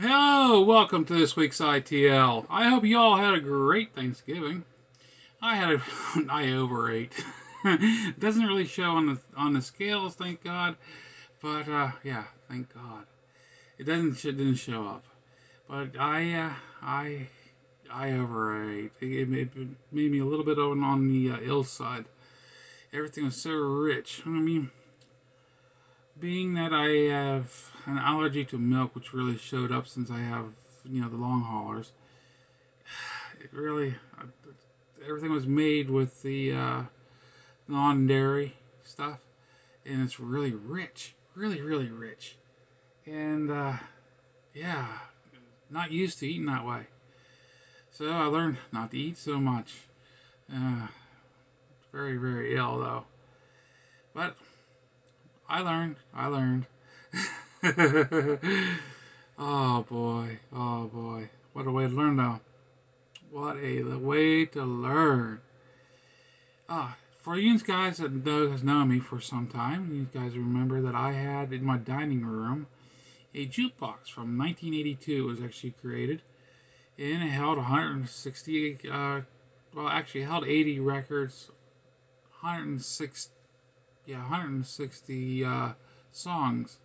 Hello, welcome to this week's ITL. I hope you all had a great Thanksgiving. I had a, I overate. It doesn't really show on the scales, thank God. But yeah, thank God. It didn't show up. But I overate. It made me a little bit on the ill side. Everything was so rich. I mean, being that I have an allergy to milk, which really showed up since I have the long haulers. It really everything was made with the non-dairy stuff, and it's really rich, really rich. And yeah, not used to eating that way. So I learned not to eat so much. Uh, very ill though, but I learned. I learned. Oh boy, what a way to learn though. What a way to learn. For you guys that has known me for some time, you guys remember that I had in my dining room a jukebox from 1982. It was actually created, and it held 160. Actually, it held 80 records, 106, 160 songs,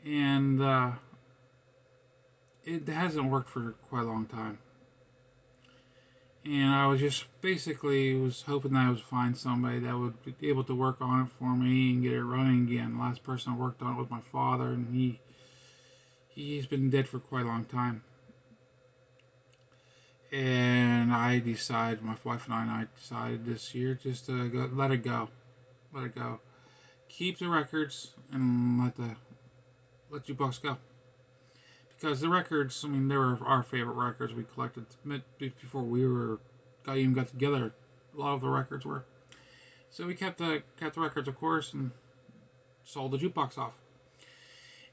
and it hasn't worked for quite a long time. And I was just basically was hoping that I would find somebody that would be able to work on it for me and get it running again. The last person I worked on it was my father, and he's been dead for quite a long time. And I decided, my wife and I decided this year just to let it go, let it go. Keep the records and let jukebox go. Because the records, I mean, they were our favorite records we collected before we even got together. A lot of the records were. So we kept the records, of course, and sold the jukebox off,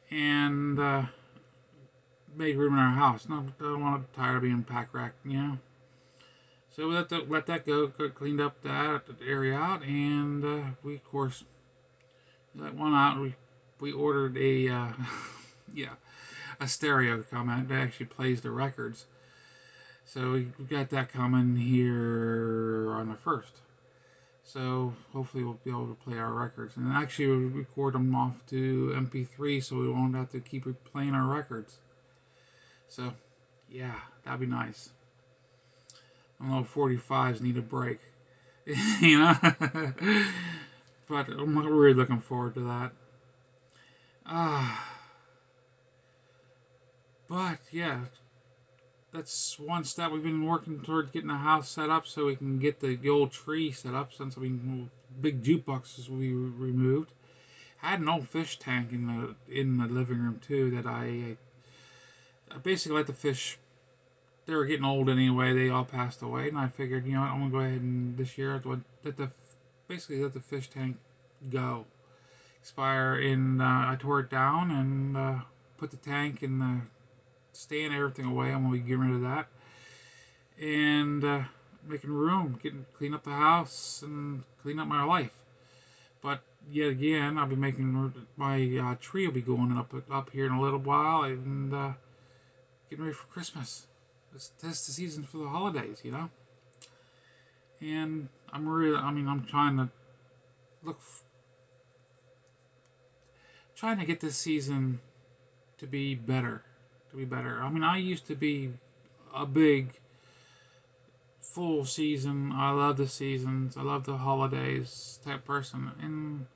and made room in our house. No, I don't want to tired of being pack rack. So we let that go. Cleaned up that area out, and we of course let one out. We ordered a yeah, a stereo to come out that actually plays the records. So we got that coming here on the first. So hopefully we'll be able to play our records, and actually we'll record them off to MP3, so we won't have to keep playing our records. So yeah, that'd be nice. I know 45s need a break, you know. But I'm really looking forward to that. Ah, but yeah, that's one step we've been working towards getting the house set up so we can get the old tree set up. Since big jukeboxes we removed. I had an old fish tank in the living room too that I basically let the fish. They were getting old anyway. They all passed away, and I figured, I'm gonna go ahead and this year basically let the fish tank go, expire. And I tore it down and put the tank and the stand everything away. I'm gonna be getting rid of that and making room, clean up the house and clean up my life. But yet again, I'll be making my tree will be going up here in a little while, and getting ready for Christmas. That's the season for the holidays. And I'm trying to look, trying to get this season to be better, I mean, I used to be a big full season. I love the seasons. I love the holidays type person. And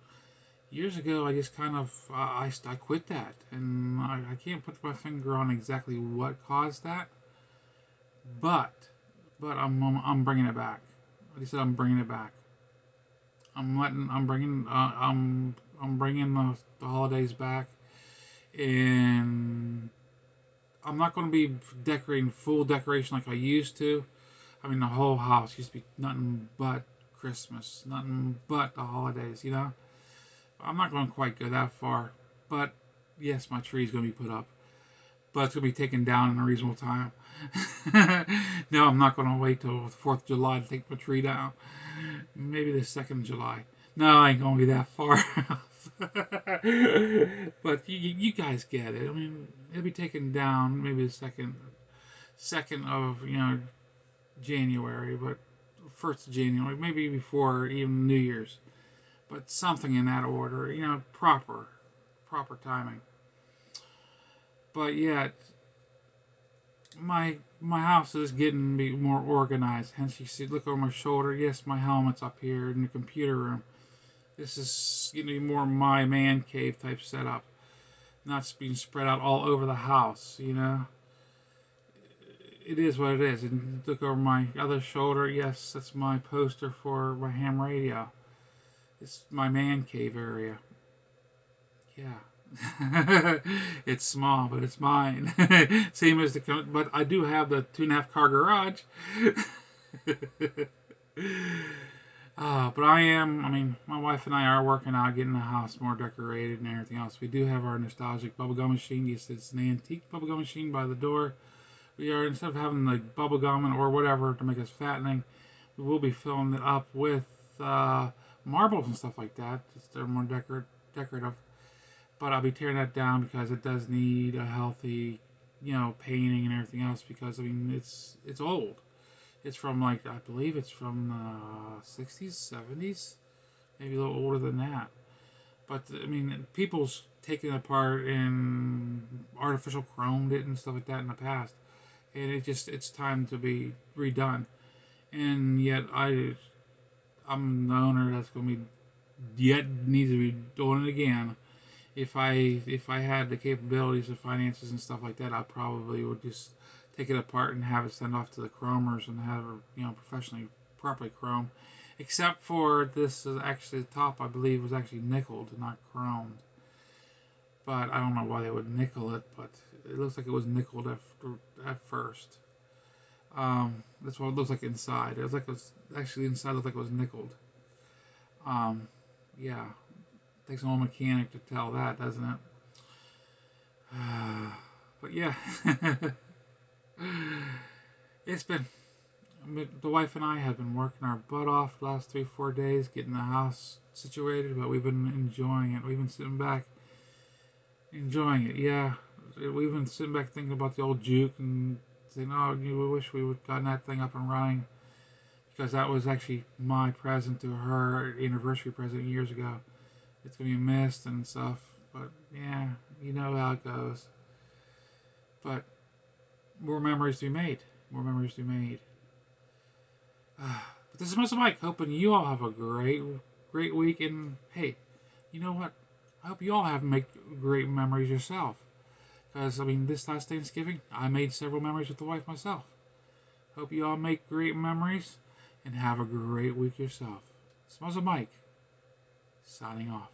years ago, I just kind of I quit that, and I can't put my finger on exactly what caused that. But I'm bringing it back. Like I said, I'm bringing it back. I'm bringing the holidays back, and I'm not going to be decorating full decoration like I used to. I mean, the whole house used to be nothing but Christmas, nothing but the holidays. I'm not going to quite go that far, but yes, my tree's going to be put up, but it's going to be taken down in a reasonable time. No, I'm not going to wait till the 4th of July to take my tree down. Maybe the 2nd of July. No, I ain't going to be that far. But you guys get it. I mean, it'll be taken down maybe the second of January, but first of January, maybe before even New Year's, but something in that order. Proper timing. But yeah, my house is getting me more organized. Hence, you see, look over my shoulder. Yes, my helmet's up here in the computer room. This is getting to be more my man cave type setup, not being spread out all over the house. It is what it is. And look over my other shoulder. Yes, that's my poster for my ham radio. It's my man cave area. Yeah. It's small, but it's mine. Same as but I do have the 2.5 car garage. But I mean, my wife and I are working out, getting the house more decorated and everything else. We do have our nostalgic bubblegum machine. Yes, it's an antique bubblegum machine by the door. We are, instead of having the bubblegum or whatever to make us fattening, we will be filling it up with marbles and stuff like that. Just they're more decorative. But I'll be tearing that down because it does need a healthy, painting and everything else. Because I mean, it's old. It's from I believe it's from the 60s, 70s, maybe a little older than that. But I mean, people's taken it apart and artificial chromed it and stuff like that in the past, and it's time to be redone. And yet I'm the owner that's going to be yet needs to be doing it again. If I had the capabilities of finances and stuff like that, I probably would just take it apart and have it sent off to the chromers and have it professionally properly chrome. Except for this is actually the top, I believe, was actually nickeled, not chromed. But I don't know why they would nickel it, but it looks like it was nickeled at first. That's what it looks like inside. It was actually inside looked like it was nickeled. Yeah, takes an old mechanic to tell that, doesn't it? But yeah, it's been the wife and I have been working our butt off the last 3-4 days getting the house situated, but we've been enjoying it. We've been sitting back enjoying it. Yeah, we've been sitting back thinking about the old juke and saying, "Oh, we wish we would gotten that thing up and running," because that was actually my present to her anniversary present years ago. It's gonna be missed and stuff, but yeah, you know how it goes. But more memories to be made. More memories to be made. But this is Mr. Mike, hoping you all have a great week. And hey, you know what? I hope you all have make great memories yourself. Because I mean, this last Thanksgiving, I made several memories with the wife myself. Hope you all make great memories and have a great week yourself. Smells of Mike, signing off.